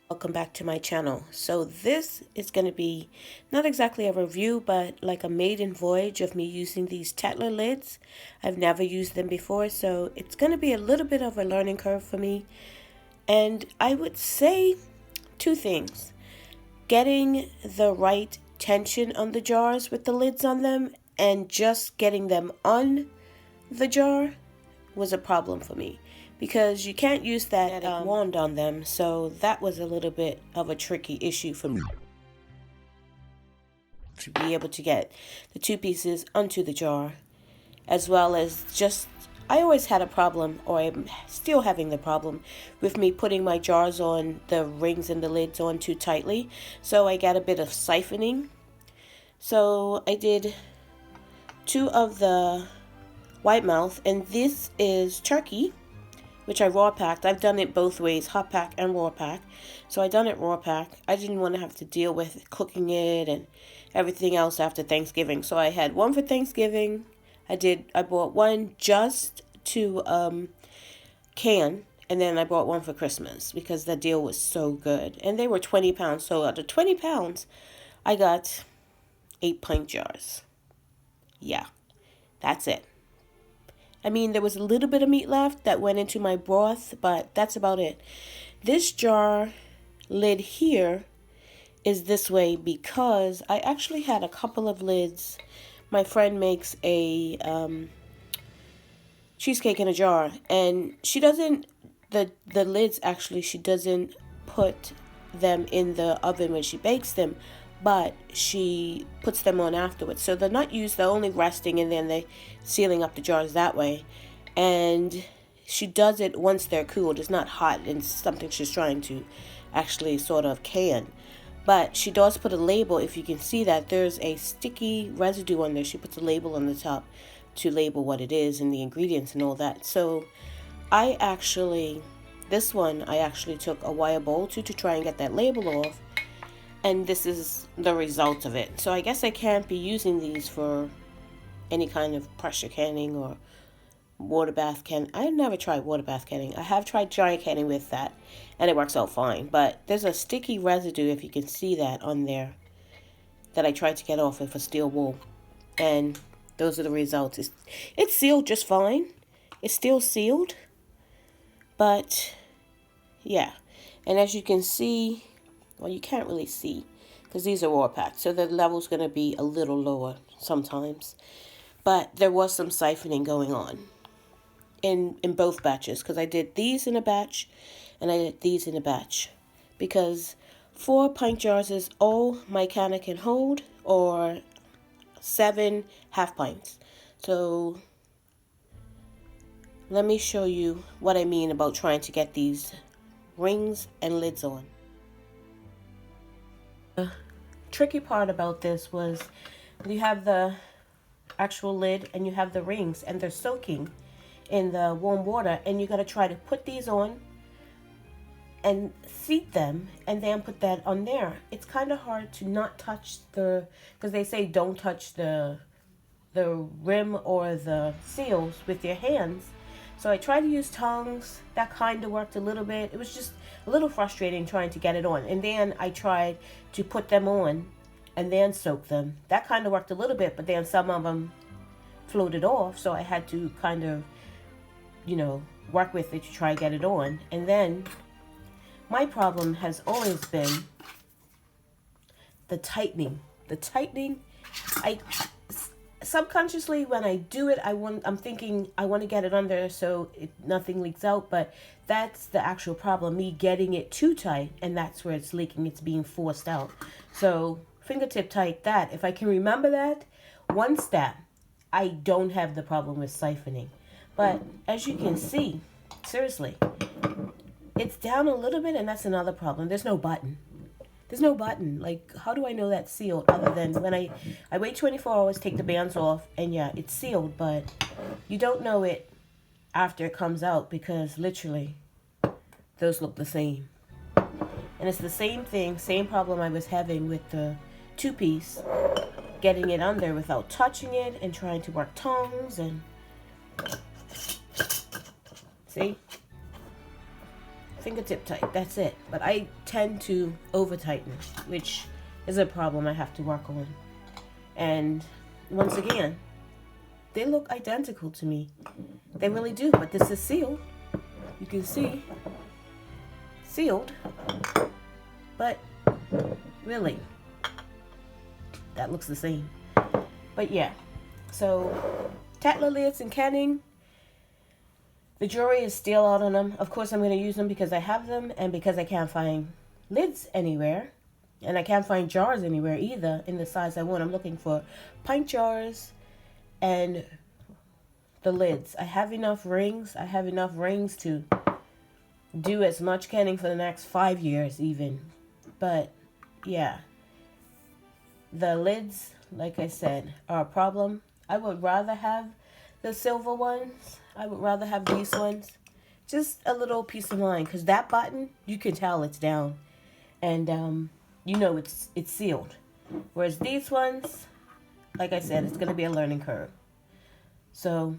Welcome back to my channel. So this is going to be not exactly a review, but like a maiden voyage of me using these Tattler lids. I've never used them before, so it's going to be a little bit of a learning curve for me. And I would say two things. Getting the right tension on the jars with the lids on them and just getting them on the jar was a problem for me because you can't use that wand on them, so that was a little bit of a tricky issue for me to be able to get the two pieces onto the jar, as well as just I always had a problem, or I'm still having the problem, with me putting my jars on the rings and the lids on too tightly, so I got a bit of siphoning. So I did two of the white mouth, and this is turkey, which I raw packed. I've done it both ways, hot pack and raw pack. So I done it raw pack. I didn't want to have to deal with cooking it and everything else after Thanksgiving. So I had one for Thanksgiving. I bought one just to can, and then I bought one for Christmas because the deal was so good. And they were 20 pounds. So out of 20 pounds, I got 8-pint jars. Yeah, that's it. I mean, there was a little bit of meat left that went into my broth, but that's about it. This jar lid here is this way because I actually had a couple of lids. My friend makes a cheesecake in a jar, and she doesn't, the lids actually, she doesn't put them in the oven when she bakes them, but she puts them on afterwards. So they're not used, they're only resting, and then they sealing up the jars that way. And she does it once they're cooled. It's not hot, and it's something she's trying to actually sort of can. But she does put a label. If you can see that, there's a sticky residue on there. She puts a label on the top to label what it is and the ingredients and all that. So this one I actually took a wire bowl to try and get that label off. And this is the result of it. So I guess I can't be using these for any kind of pressure canning or water bath can. I've never tried water bath canning. I have tried giant canning with that, and it works out fine. But there's a sticky residue, if you can see that on there, that I tried to get off with a steel wool. And those are the results. It's sealed just fine. It's still sealed. But, yeah. And as you can see, well, you can't really see because these are raw packed, so the level's going to be a little lower sometimes. But there was some siphoning going on in both batches, because I did these in a batch and I did these in a batch, because 4-pint jars is all my can can hold, or 7 half-pints. So let me show you what I mean about trying to get these rings and lids on. The tricky part about this was you have the actual lid and you have the rings, and they're soaking in the warm water, and you got to try to put these on and seat them and then put that on there. It's kind of hard to not touch because they say don't touch the rim or the seals with your hands. So I tried to use tongs. That kind of worked a little bit. It was just a little frustrating trying to get it on. And then I tried to put them on and then soak them. That kind of worked a little bit, but then some of them floated off. So I had to kind of, work with it to try to get it on. And then my problem has always been the tightening. Subconsciously, when I do it, I'm thinking I want to get it under so nothing leaks out, but that's the actual problem, me getting it too tight, and that's where it's leaking. It's being forced out. So fingertip tight, that if I can remember that one step, I don't have the problem with siphoning. But as you can see, seriously, it's down a little bit, and that's another problem. There's no button. Like, how do I know that's sealed other than when I wait 24 hours, take the bands off, and yeah, it's sealed, but you don't know it after it comes out, because literally those look the same. And it's the same thing, same problem I was having with the 2-piece, getting it under without touching it and trying to work tongs and see? fingertip tight. That's it. But I tend to over tighten, which is a problem I have to work on. And once again, they look identical to me. They really do, but this is sealed. You can see, sealed, but really, that looks the same. But yeah, so Tattler lids and canning. The jewelry is still out on them. Of course, I'm going to use them because I have them and because I can't find lids anywhere. And I can't find jars anywhere either in the size I want. I'm looking for pint jars and the lids. I have enough rings. I have enough rings to do as much canning for the next 5 years even. But yeah, the lids, like I said, are a problem. I would rather have the silver ones. I would rather have these ones. Just a little peace of mind, because that button, you can tell it's down. And you know it's sealed. Whereas these ones, like I said, it's going to be a learning curve. So,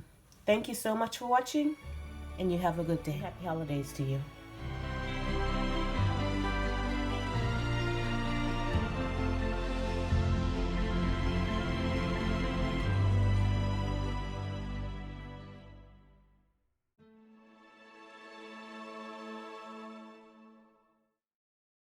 thank you so much for watching, and you have a good day. Happy holidays to you.